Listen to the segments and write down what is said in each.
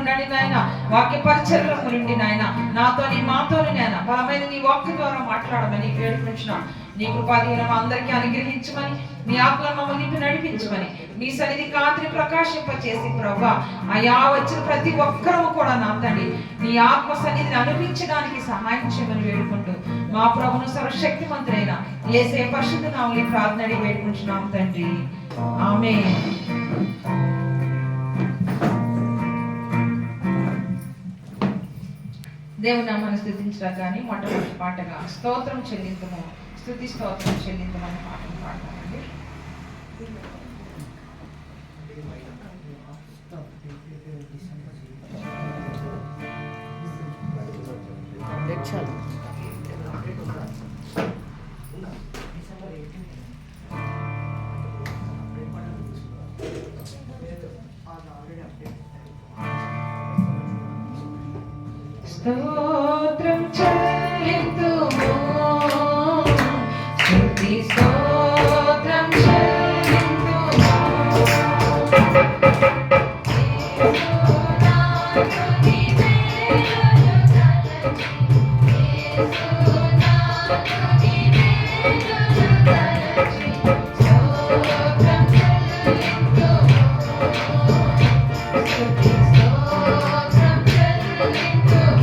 ఉండండి నాయన. వాక్య పరిచర్యలో నుండి నాయన నాతోని మాతోని నాయన బలమైన నీ వాక్య ద్వారా మాట్లాడమని వేడుకుంటున్నాం. నీ కృపాధీనం అందరికీ అనుగ్రహించమని, నీ ఆత్మ మమ్మల్ని నింపి నడిపించమని, మీ సన్నిధి కాంతిని ప్రకాశింపచేసి ప్రభువా అయా వచ్చిన ప్రతి ఒక్కరము కూడా నా తండ్రి నీ ఆత్మ సన్నిధిని అనిపించడానికి సహాయం చేయమని వేడుకుంటూ మా ప్రభును సర్వశక్తిమంతుడైన యేసయ్య పరిశుద్ధ నామములో ప్రార్థన అడిగి వేడుకుంటున్నాం తండ్రి. ఆమేన్. దేవుని నామాన్ని స్తుతించడానికి మొట్టమొదటి పాటగా స్తోత్రం చెల్లించము, స్తుతి స్తోత్రం చెల్లించమని పాటను పాడతామండి. స్తోత్రం చెల్లింతుము, స్తుతి స్తోత్రం చెల్లింతుము, యేసునాథుని మేలులు తలచి, యేసునాథుని మేలులు తలచి, స్తోత్రం చెల్లింతుము, స్తుతి స్తోత్రం చెల్లింతుము.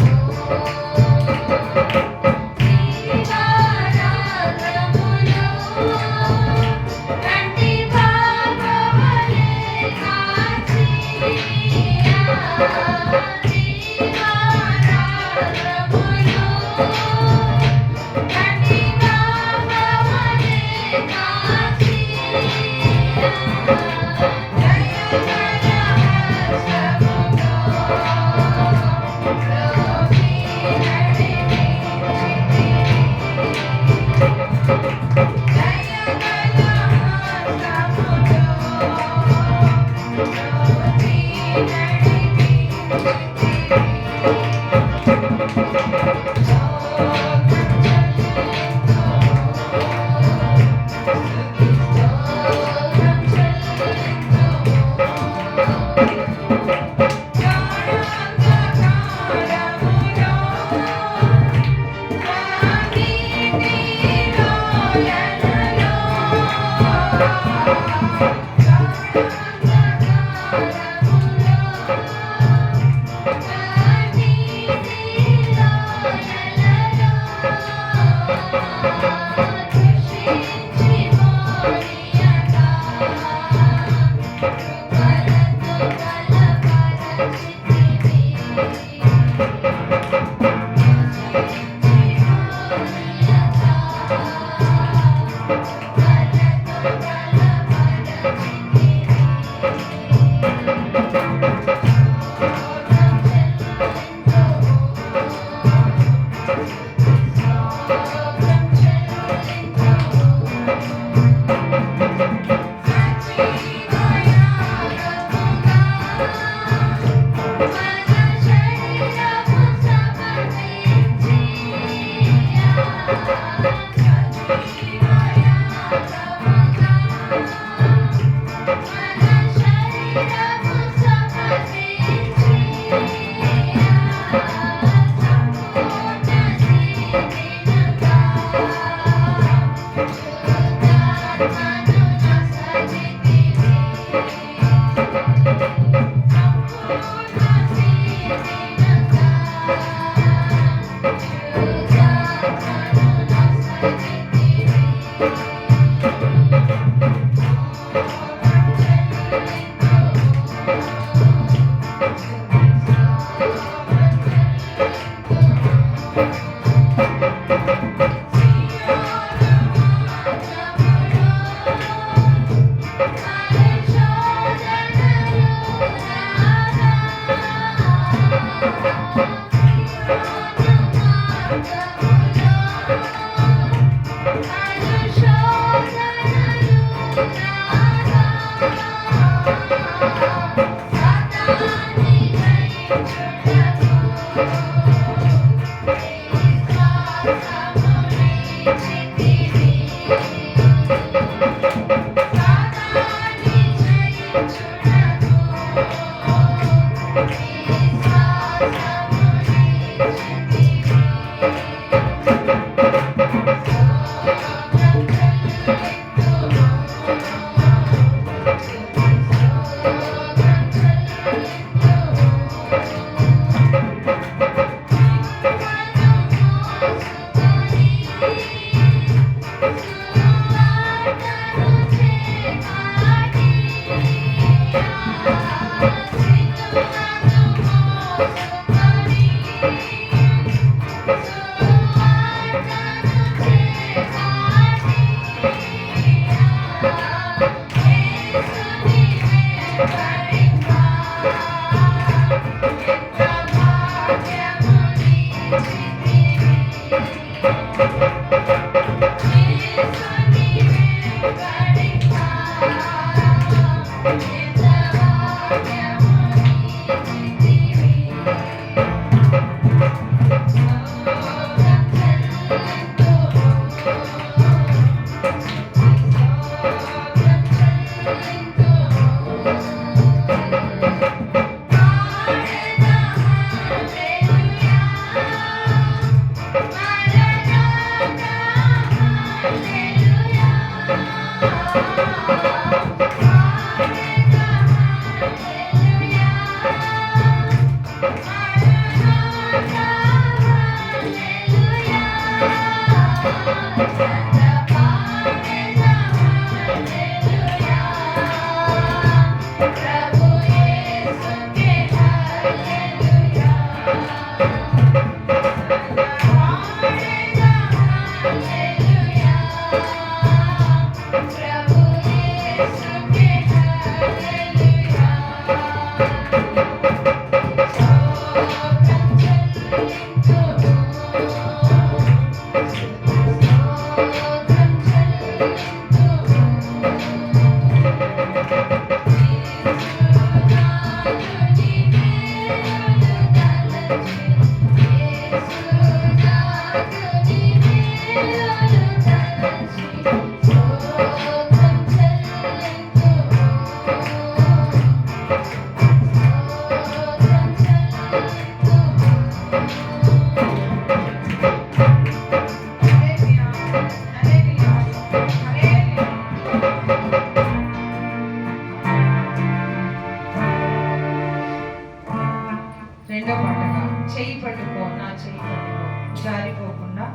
రెండో పాటగా చెయ్యి పట్టుకో, నా చెయ్యి పట్టుకో, జారిపోకుండా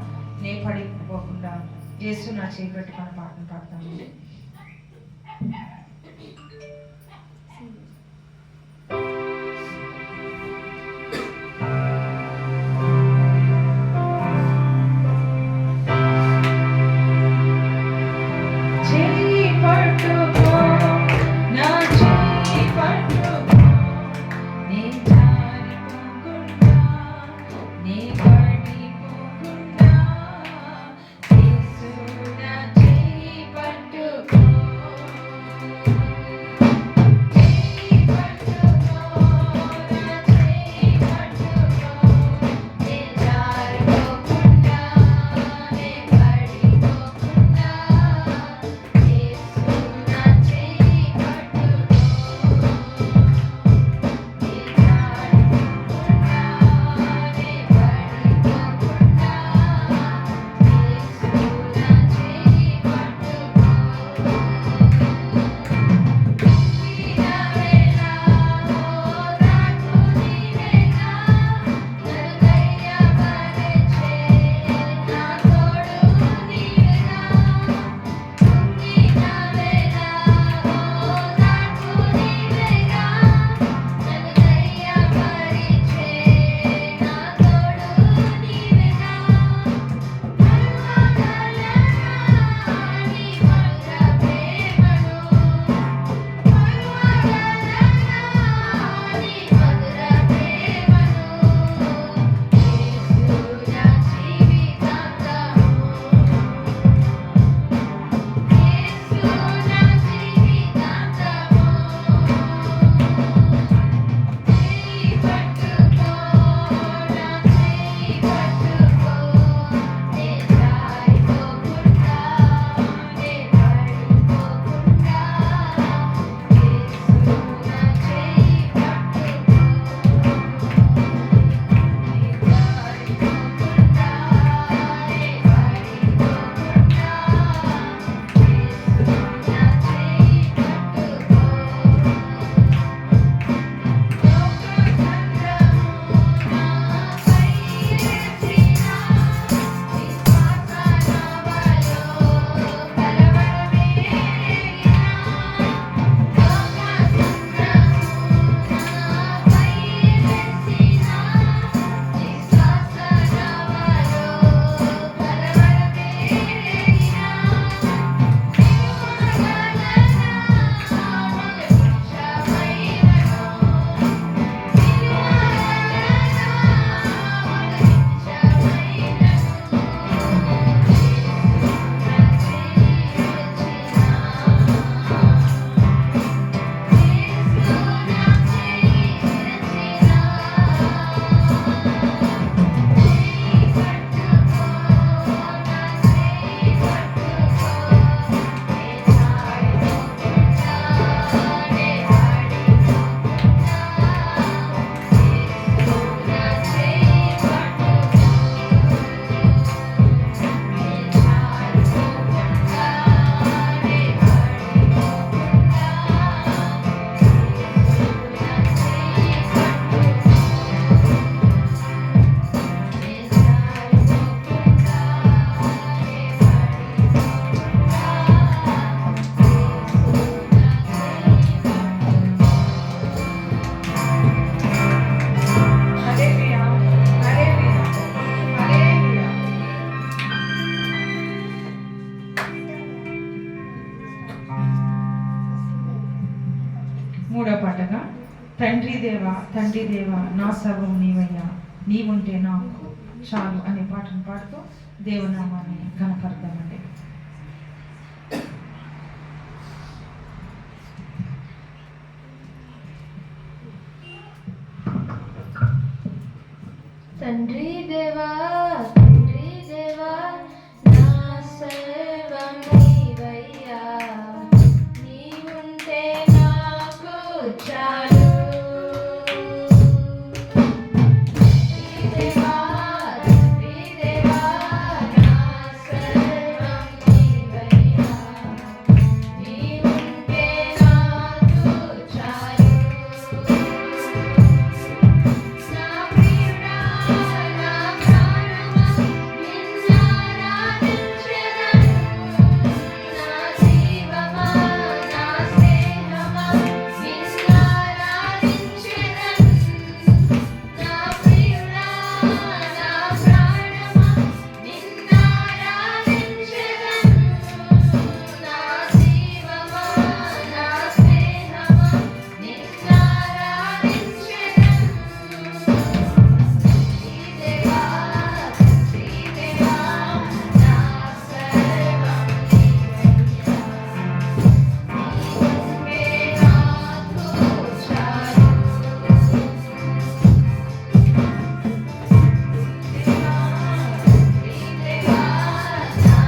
నే పడిపోకుండా యేసు నా చెయ్యి పట్టుకొని పాటను పాడతాము. తండ్రి దేవ, నా సర్వం నీవయ్యా, నీవుంటే నాకు చాలు అనే పాటను పాడుతూ దేవునామాన్ని ఘనపడతామండి. తండ్రి దేవా, తండ్రి దేవా, నా సర్వం నీవయ్యా, నీవుంటే నాకు చాలు. దేవా, తండ్రి దేవా, నా సర్వం నీవయ్యా, నీవుంటే నాకు చాలు. నా ప్రియుడా, నా ప్రాణమా, నిన్నారాధించెదను. నా జీవమా, నా స్నేహమా, నిన్నారాధించెదను. నా ప్రియుడా, నా ప్రాణమా, నిన్నారాధించెదను. నా జీవమా, నా స్నేహమా, నిన్నారాధించెదను. శ్రీదేవా, శ్రీదేవా, నా సర్వం నీవయ్యా, నీవుంటే నాకు చాలు. శ్రీదేవా, నా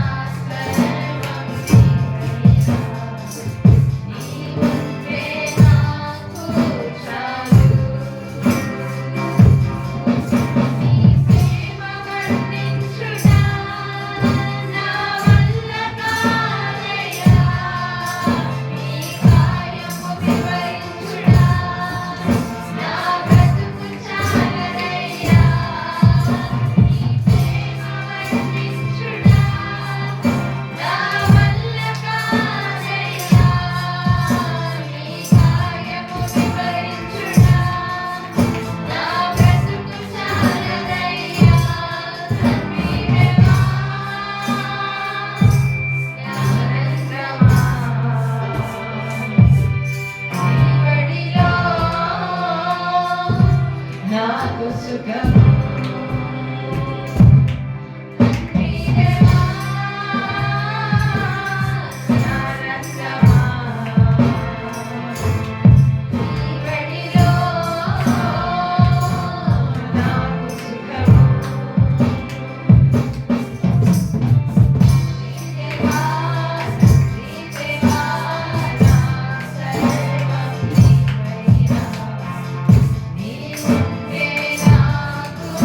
సర్వం నీవయ్యా, నీవుంటే నాకు చాలు. నీ ప్రేమ వర్ణించుటా నా వల్ల కాదయ్యా, నీ కార్యము వివరించుటా నా బ్రతుకు చాలదయ్యా. నీ ప్రేమ వర్ణించుటా నా వల్ల కాదయ్యా, నీ కార్యము వివరించుటా నా బ్రతుకు చాలదయ్యా. తండ్రి దేవా, జ్ఞానంద్రమా, నీవడిలో నాకు సుఖము. తండ్రి దేవా, జ్ఞానంద్రమా, నీవడిలో నాకు సుఖము. శ్రీదేవా, శ్రీదేవా, నా సర్వం నీవయ్యా, నీవుంటే నాకు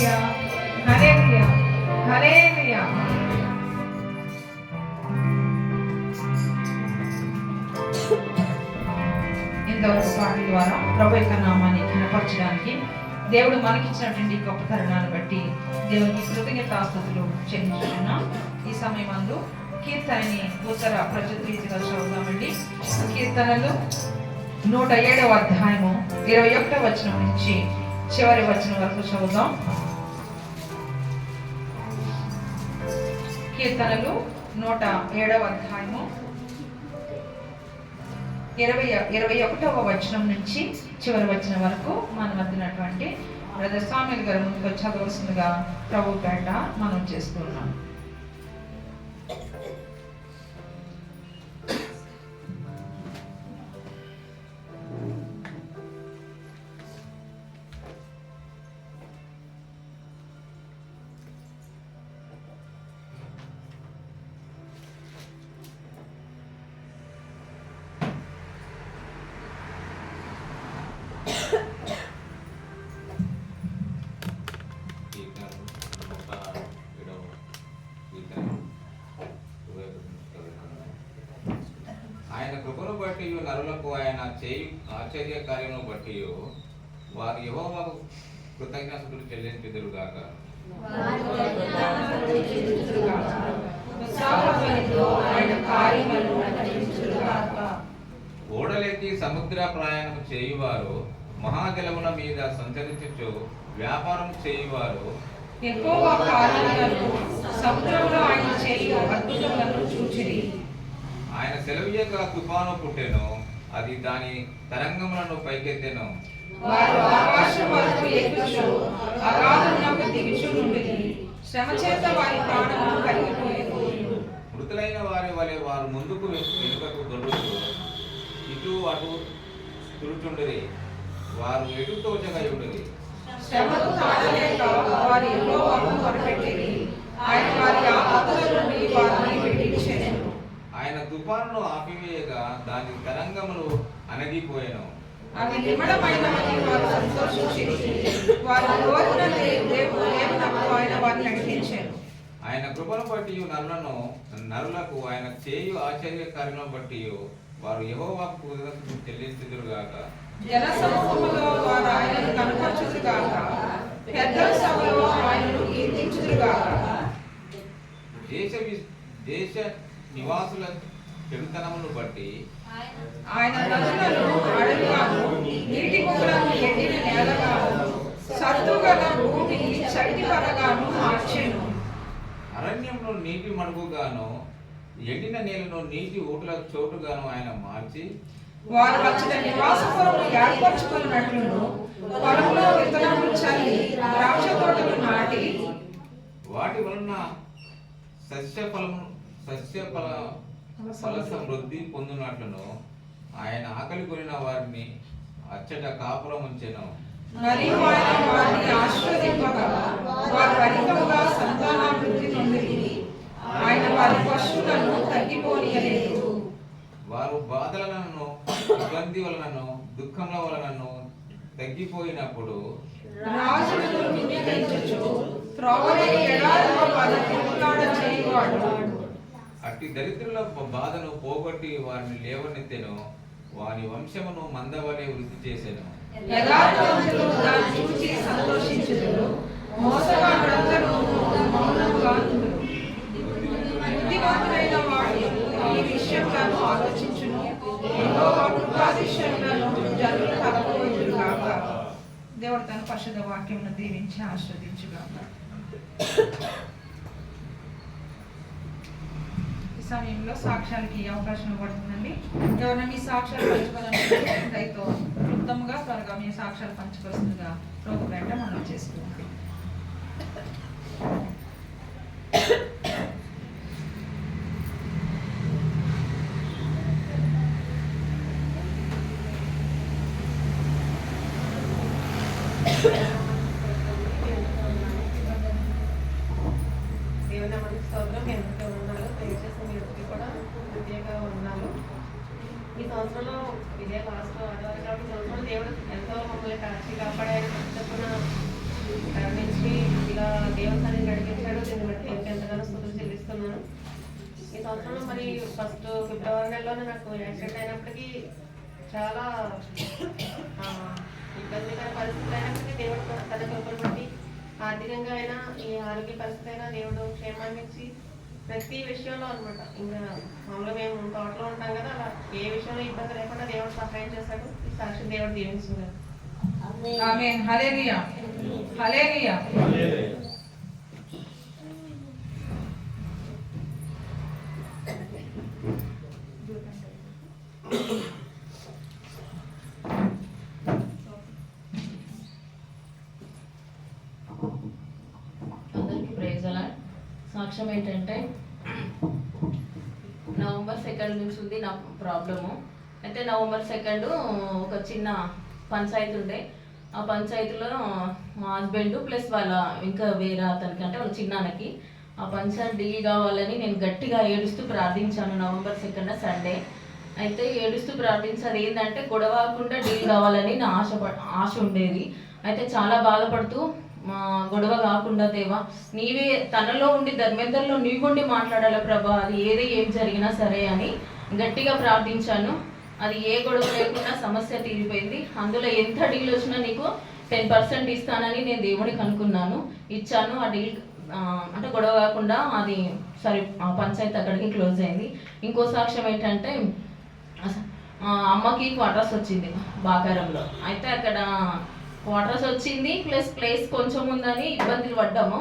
హల్లెలూయా హల్లెలూయా హల్లెలూయా. ఇంతవరకు పాటల ద్వారా ప్రభు యొక్క నామాన్ని ఘనపరచడానికి దేవుడు మనకిచ్చినటువంటి గొప్ప తరుణాన్ని బట్టి దేవునికి కృతజ్ఞతాస్తుతులు చెల్లించుకున్నాం. ఈ సమయమందు కీర్తనని ఉత్తర ప్రచురీతిగా చదువుదామండి. కీర్తనలు 107వ అధ్యాయము 21వ వచనం నుంచి చివరి వచనం వరకు చదువుదాం. కీర్తనలు 107వ అధ్యాయము 21వ వచనం నుంచి చివరి వచనం వరకు మన మధ్యనటువంటి బ్రదర్ సామ్యూల్ గారు ముందుకు చదవలసిందిగా ప్రభు పేట మనం చేస్తున్నాం. ఆయన కృపను బట్టి నరులకు ఆయన చేయు ఆశ్చర్య కార్యమును బట్టి వారు యెహోవాకు కృతజ్ఞతలు చెల్లించుదురుగాక. ఓడలెక్కి సముద్ర ప్రయాణం చేయువారు, మహాజలముల మీద సంచరించుచు వ్యాపారం చేయువారు యెహోవా కార్యములను సముద్రములో ఆయన చేయు అద్భుతములను చూచిరి. ఆయన సెలవీయక తుఫాను పుట్టెను, అది దాని తరంగములను పైకెత్తెను. వారు ఆకాశం వరకు ఎక్కుచు అగాధమునకు దిగుచు నుండిరి. శ్రమ చేత వారి ప్రాణములు కరిగిపోయెను. మృతులైన వారి వలె వారు ముందుకు వెనుకకు దొరుకుతూ ఇటు అటు తుడుచుండిరి. వారు ఎటు తోచగయుండిరి. శ్రమకు తాళలేక వారి యెహోవాకు మొరపెట్టిరి. ఆయన వారి ఆపదల నుండి వారిని విడిపించెను. ఆయన తుఫానును ఆపివేయగా దాని తరంగములు అణగిపోయెను. అవి నిమ్మడమైనవని వారు సంతోషించిరి. వారు కోరిన దేవునకు ఆయన వారిని నడిపించెను. ఆయన కృపను బట్టి నరులకు ఆయన చేయు ఆశ్చర్య కార్యములను బట్టి వారు యెహోవాకు కృతజ్ఞతలు చెల్లించుదురుగాక. జన సమూహములో వారు ఆయనను కనపరచుదురుగాక. పెద్దల సభలో ఆయనను కీర్తించుదురుగాక. దేశ నివాసుల చెడుతనమును బట్టి ఆయన నదులను అడవిగాను, నీటి బొగ్గలను ఎండిన నేలగాను, సత్తుగల భూమిని చట్టి పరగాను మార్చెను. అరణ్యంలో నీటి మడుగుగాను, ఎండిన నేలను నీటి ఊటల చోటుగాను ఆయన మార్చి వారు వచ్చిన నివాసపురము ఏర్పరచుకున్నట్లును, పొలంలో విత్తనములు చల్లి ద్రాక్ష తోటలు నాటి వాటి వలన ఫల సమృద్ధి పొందినట్లును ఆయన ఆకలి కొనిన వారిని అచ్చట కాపురం ఉంచెను. మరియు ఆయన వారిని ఆశీర్వదింపగా వారు అధికముగా సంతానాభివృద్ధి నొందిరి. ఆయన వారి పశువులను తగ్గిపోనీయలేదు. వారు బాధలను ఇబ్బంది వలనను దుఃఖముల వలనను తగ్గిపోయినప్పుడు రాజులను నిందించుచు త్రోవలేని ఎడారిలో వారిని తిరుగులాడ చేయువాడు. అట్టి దరిద్రుల బాధను పోగొట్టి వారిని లేవనెత్తెను. వారి వంశమును మందవలే వృద్ధి చేసెను. యథార్థవంతులు దాన్ని చూచి సంతోషించుదురు. మోసగాళ్ళందరూ మౌనముగా ఉందురు. బుద్ధిమంతుడైన వాడు ఈ విషయములను ఆలోచించును. యెహోవా కృపాతిశయములను జనులు తలపోయుదురుగాక. దేవుడు తన పరిశుద్ధ వాక్యమును దీవించి ఆశీర్వదించుగాక. ఈ సమయంలో సాక్ష్యాలకి అవకాశం ఇవ్వబడుతుందండి. ఎవరైనా మీ సాక్ష్యాలు పంచుకోవాలనుకుంటే దయతో క్లుప్తంగా త్వరగా మీ సాక్ష్యాలు పంచుకోవాల్సిందిగా ప్రభు వెంట మనం చేసుకుంటాం. దేవుని మనకి స్తోత్రం. ఎంత ఉన్నారో దయచేసి మీ అందరికీ కూడా ప్రత్యేక ఉన్నాను. ఈ సంవత్సరంలో ఇదే లాస్ట్ ఆదివారం కాబట్టి ఈ సంవత్సరంలో దేవుడు ఎంతో మమ్మల్ని కాచి కాపాడారు. తప్పున ఉన్నాను. ఈ సంవత్సరంలో మరి ఫస్ట్ ఫిబ్రవరి నెలలోనే నాకు యాక్సిడెంట్ అయినప్పటికీ చాలా ఇబ్బందికర పరిస్థితులు అయినప్పటికీ దేవుడు తన కృపను బట్టి ఆర్థికంగా అయినా ఈ ఆరోగ్య పరిస్థితి అయినా దేవుడు క్షేమాన్ని ఇచ్చి ప్రతి విషయంలో అనమాట. ఇంకా మామూలుగా మేము తోటలో ఉంటాం కదా, అలా ఏ విషయంలో ఇబ్బంది లేకుండా దేవుడు సహాయం చేశాడు. ఈ సాక్షి దేవుడు దీవించుకున్నాడు. ఆమేన్. హల్లెలూయా. హల్లెలూయా. అందరికీ ప్రైజ్ అలాడ్. సాక్ష్యం ఏంటంటే నవంబర్ 2 నుంచి ఉంది నా ప్రాబ్లము. అయితే నవంబర్ 2 ఒక చిన్న పంచాయతీ ఉండే. ఆ పంచాయతీలో మా హస్బెండ్ ప్లస్ వాళ్ళ ఇంకా వేరే అతనికి అంటే వాళ్ళ చిన్నాన్నకి ఆ పంచాయతీ డీల్ కావాలని నేను గట్టిగా ఏడుస్తూ ప్రార్థించాను. November 2 Sunday. అయితే ఏడుస్తూ ప్రార్థించేది ఏంటంటే గొడవకుండా డీల్ కావాలని నా ఆశ ఉండేది. అయితే చాలా బాధపడుతూ గొడవ కాకుండా దేవా నీవే తనలో ఉండి ధర్మేందర్లో నీవుండి మాట్లాడాలి ప్రభా, అది ఏం జరిగినా సరే అని గట్టిగా ప్రార్థించాను. అది ఏ గొడవ లేకుండా సమస్య తీరిపోయింది. అందులో ఎంత డీల్ వచ్చినా నీకు 10% ఇస్తానని నేను దేవుడికి అనుకున్నాను, ఇచ్చాను. ఆ డీల్ అంటే గొడవ కాకుండా అది సరే ఆ పంచాయతీ అక్కడికి క్లోజ్ అయింది. ఇంకో సాక్ష్యం ఏంటంటే అమ్మకి క్వార్టర్స్ వచ్చింది బాకారంలో. అయితే అక్కడ క్వార్టర్స్ వచ్చింది ప్లస్ ప్లేస్ కొంచెం ఉందని ఇబ్బందులు పడ్డాము.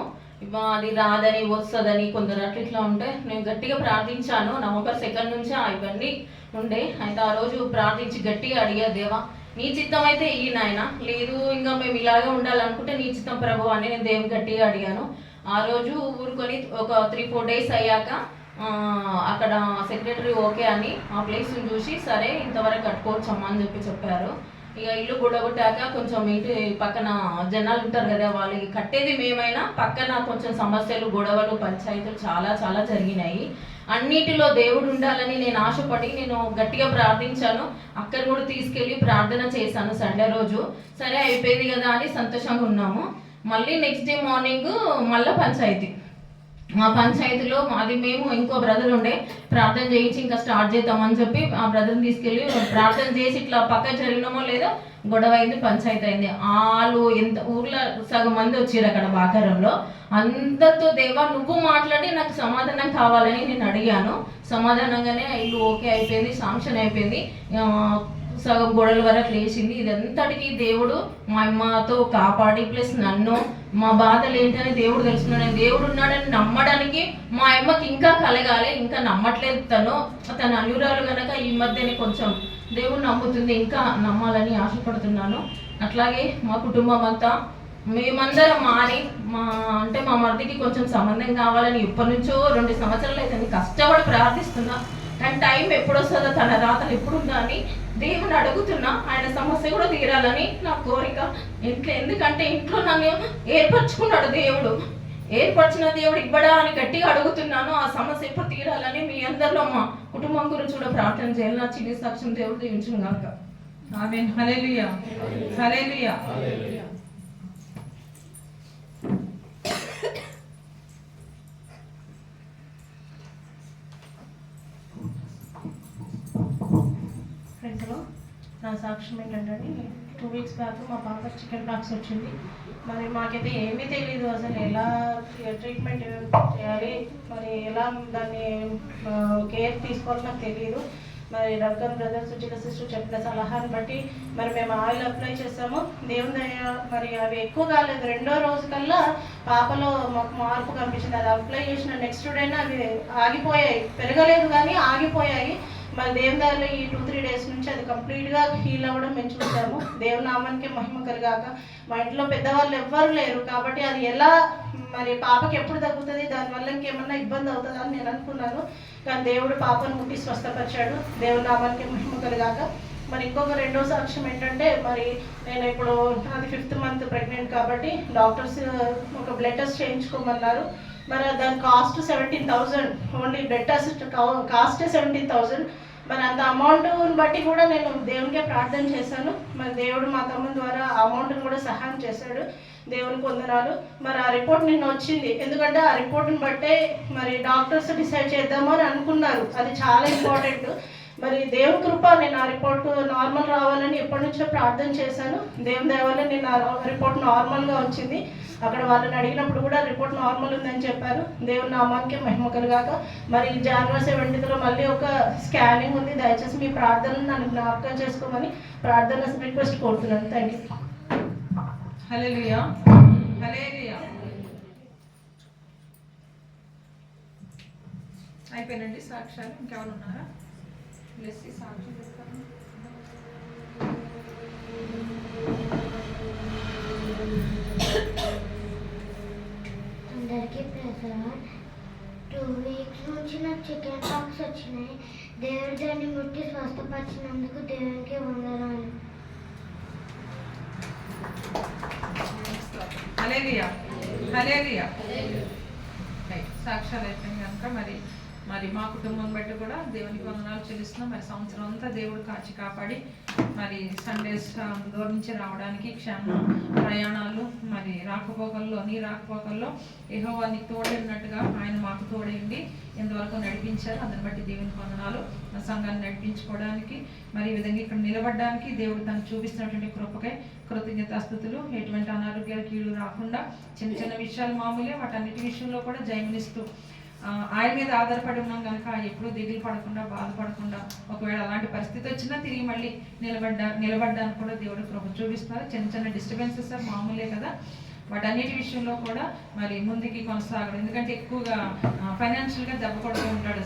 అది రాదని వస్తుందని కొందరు అట్లా ఉంటే నేను గట్టిగా ప్రార్థించాను. నవంబర్ 2 నుంచి ఇవన్నీ ఉండే. అయితే ఆ రోజు ప్రార్థించి గట్టిగా అడిగా, దేవా నీ చిత్తం అయితే ఈ నాయన, లేదు ఇంకా మేము ఇలాగే ఉండాలనుకుంటే నీ చిత్తం ప్రభు అని నేను దేవుని గట్టిగా అడిగాను. ఆ రోజు ఊరుకొని ఒక 3-4 డేస్ అయ్యాక అక్కడ సెక్రటరీ ఓకే అని ఆ ప్లేస్ని చూసి సరే ఇంతవరకు కట్టుకోవచ్చమ్మా అని చెప్పారు. ఇక ఇల్లు గుడగొట్టాక కొంచెం ఇటు పక్కన జనాలు ఉంటారు కదా, వాళ్ళకి కట్టేది మేమైనా పక్కన కొంచెం సమస్యలు గొడవలు పంచాయతీలు చాలా చాలా జరిగినాయి. అన్నిటిలో దేవుడు ఉండాలని నేను ఆశపడి నేను గట్టిగా ప్రార్థించాను. అక్కడ కూడా తీసుకెళ్ళి ప్రార్థన చేశాను సండే రోజు. సరే అయిపోయింది కదా అని సంతోషంగా ఉన్నాము. మళ్ళీ నెక్స్ట్ డే మార్నింగ్ మళ్ళీ పంచాయతీ. మా పంచాయతీలో మాది మేము ఇంకో బ్రదర్ ఉండే, ప్రార్థన చేయించి ఇంకా స్టార్ట్ చేద్దామని చెప్పి ఆ బ్రదర్ని తీసుకెళ్ళి ప్రార్థన చేసి ఇట్లా పక్క జరిగినామో లేదో గొడవ అయింది, పంచాయతీ అయింది. వాళ్ళు ఎంత ఊర్లో సగం మంది వచ్చారు అక్కడ బాకారంలో. అందరితో దేవా నువ్వు మాట్లాడి నాకు సమాధానం కావాలని నేను అడిగాను. సమాధానంగానే ఇల్లు ఓకే అయిపోయింది, శాంక్షన్ అయిపోయింది, సగం గొడవల వరకు లేచింది. ఇదంతటికి దేవుడు మా అమ్మతో కాపాడి ప్లస్ నన్ను మా బాధలు ఏంటని దేవుడు తెలుసుకున్నాడు. దేవుడు ఉన్నాడని నమ్మడానికి మా అమ్మకి ఇంకా కలగాలి, ఇంకా నమ్మట్లేదు. తన అనురాలు కనుక ఈ మధ్యనే కొంచెం దేవుడు నమ్ముతుంది, ఇంకా నమ్మాలని ఆశపడుతున్నాను. అట్లాగే మా కుటుంబం అంతా మేమందరం మారి మా మరిదికి కొంచెం సంబంధం కావాలని ఇప్పటి నుంచో 2 సంవత్సరాలు అయితే కష్టపడి ప్రార్థిస్తున్నా. కానీ టైం ఎప్పుడు వస్తుందో, తన రాతలు ఎప్పుడుందా అని దేవుని అడుగుతున్నా. ఆయన సమస్య కూడా తీరాలని నా కోరిక. ఎందుకంటే ఇంట్లో నన్ను ఏర్పరచుకున్నాడు దేవుడు, ఏర్పరిచిన దేవుడు ఇవ్వడా అని గట్టిగా అడుగుతున్నాను. ఆ సమస్య ఎప్పుడు తీరాలని మీ అందరిలో మా కుటుంబం గురించి కూడా ప్రార్థన చేయాలి. నా చిన్న సాక్ష్యం దేవుడు దీవించును గాక. ఆమేన్. హల్లెలూయా. హల్లెలూయా. ఫ్రెండ్స్లో నా సాక్ష్యం ఏంటంటే 2 వీక్స్ బ్యాక్ మా పాపకి చికెన్ పాక్స్ వచ్చింది. మరి మాకైతే ఏమీ తెలియదు అసలు ఎలా ట్రీట్మెంట్ చేయాలి, మరి ఎలా దాన్ని కేర్ తీసుకోవాలో నాకు తెలియదు. మరి రక్కన్ బ్రదర్స్ జిల్లా సిస్టర్ చెప్పిన సలహాన్ని బట్టి మరి మేము ఆయిల్ అప్లై చేసాము. దేవుని దయ మరి అవి ఎక్కువ కాలేదు. 2వ రోజు కల్లా పాపలో మాకు మార్పు కనిపించింది. అది అప్లై చేసిన నెక్స్ట్ డేనే అవి ఆగిపోయాయి, పెరగలేదు కానీ ఆగిపోయాయి. మరి దేవుని దయలో ఈ 2-3 డేస్ నుంచి అది కంప్లీట్గా హీల్ అవ్వడం మేము చూసాము. దేవుని నామానికి మహిమ కలుగాక. మా ఇంట్లో పెద్దవాళ్ళు ఎవ్వరు లేరు కాబట్టి అది ఎలా మరి పాపకి ఎప్పుడు తగ్గుతుంది, దానివల్ల ఇంకేమన్నా ఇబ్బంది అవుతుందా అని నేను అనుకున్నాను. కానీ దేవుడు పాపను ముట్టి స్వస్థపరిచాడు. దేవుని నామానికి మహిమ కలుగాక. మరి ఇంకొక 2వ సాక్ష్యం ఏంటంటే మరి నేను ఇప్పుడు అది 5th మంత్ ప్రెగ్నెంట్ కాబట్టి డాక్టర్స్ ఒక బ్లడ్ టెస్ట్ చేయించుకోమన్నారు. మరి దాని కాస్ట్ 17,000. ఓన్లీ బ్లడ్ టెస్ట్ కాస్టే 17,000. మరి అంత అమౌంట్ని బట్టి కూడా నేను దేవునికే ప్రార్థన చేశాను. మరి దేవుడు మా తమ్ముని ద్వారా ఆ అమౌంట్ని కూడా సహాయం చేశాడు. దేవునికి వందనాలు. మరి ఆ రిపోర్ట్ నిన్న వచ్చింది. ఎందుకంటే ఆ రిపోర్ట్ని బట్టే మరి డాక్టర్స్ డిసైడ్ చేద్దాము అని అనుకున్నారు. అది చాలా ఇంపార్టెంట్. మరి దేవుని కృప, నేను ఆ రిపోర్ట్ నార్మల్ రావాలని ఎప్పటి నుంచో ప్రార్థన చేశాను. దేవుని దయ వల్ల నేను ఆ రిపోర్ట్ నార్మల్గా వచ్చింది. అక్కడ వాళ్ళని అడిగినప్పుడు కూడా రిపోర్ట్ నార్మల్ ఉందని చెప్పారు. దేవుని నామానికి మహిమ కలుగాక. మరి జనవరి 17th మళ్ళీ ఒక స్కానింగ్ ఉంది. దయచేసి మీ ప్రార్థనలు నన్ను జ్ఞాపకం చేసుకోమని ప్రార్థన రిక్వెస్ట్ కోరుతున్నాను. Thank you. హల్లెలూయా, హల్లెలూయా. అయిపోయినండి సాక్ష్యాలు. ఇంకెవరు ఉన్నారా? లెస్సీ సాక్ష్యం చెప్తాను. అందరికీ ప్రసాద్. 2 weeks నుంచి నాకు చికెన్ పాక్స్ వచ్చినాయి. దేవుడు దాన్ని ముట్టి స్వస్థపరిచినందుకు దేవునికి వందనాలు. హల్లెలూయా, హల్లెలూయా. సాక్ష్యాలు అయిపోయింది కనుక మరి మా కుటుంబం బట్టి కూడా దేవునికి వందనాలు చెల్లిస్తున్నాం. మరి సంవత్సరం అంతా దేవుడు కాచి కాపాడి మరి సండేస్ దూరం నుంచి రావడానికి క్షేమ ప్రయాణాలు, మరి నీ రాకపోకల్లో యెహోవా నీకు తోడైనట్టుగా ఆయన మాకు తోడైంది ఎంతవరకు నడిపించారు. అందుని బట్టి దేవునికి వందనాలు. మా సంఘాన్ని నడిపించుకోవడానికి మరి ఈ విధంగా ఇక్కడ నిలబడడానికి దేవుడు తను చూపిస్తున్నటువంటి కృపకై కృతజ్ఞతాస్తుతులు. ఎటువంటి అనారోగ్యాలు కీడు రాకుండా చిన్న చిన్న విషయాలు మామూలే, వాటన్నిటి విషయంలో కూడా జయమనిస్తూ ఆయన మీద ఆధారపడి ఉన్నాం కనుక ఎప్పుడూ దిగులు పడకుండా బాధపడకుండా, ఒకవేళ అలాంటి పరిస్థితి వచ్చినా తిరిగి మళ్ళీ నిలబడ్డానికి కూడా దేవుడు కృప చూపిస్తున్నారు. చిన్న చిన్న డిస్టర్బెన్సెస్ మామూలే కదా, వాటన్నిటి విషయంలో కూడా మరి ముందుకి కొనసాగడం. ఎందుకంటే ఎక్కువగా ఫైనాన్షియల్గా దెబ్బ కొడుతూ ఉంటాడు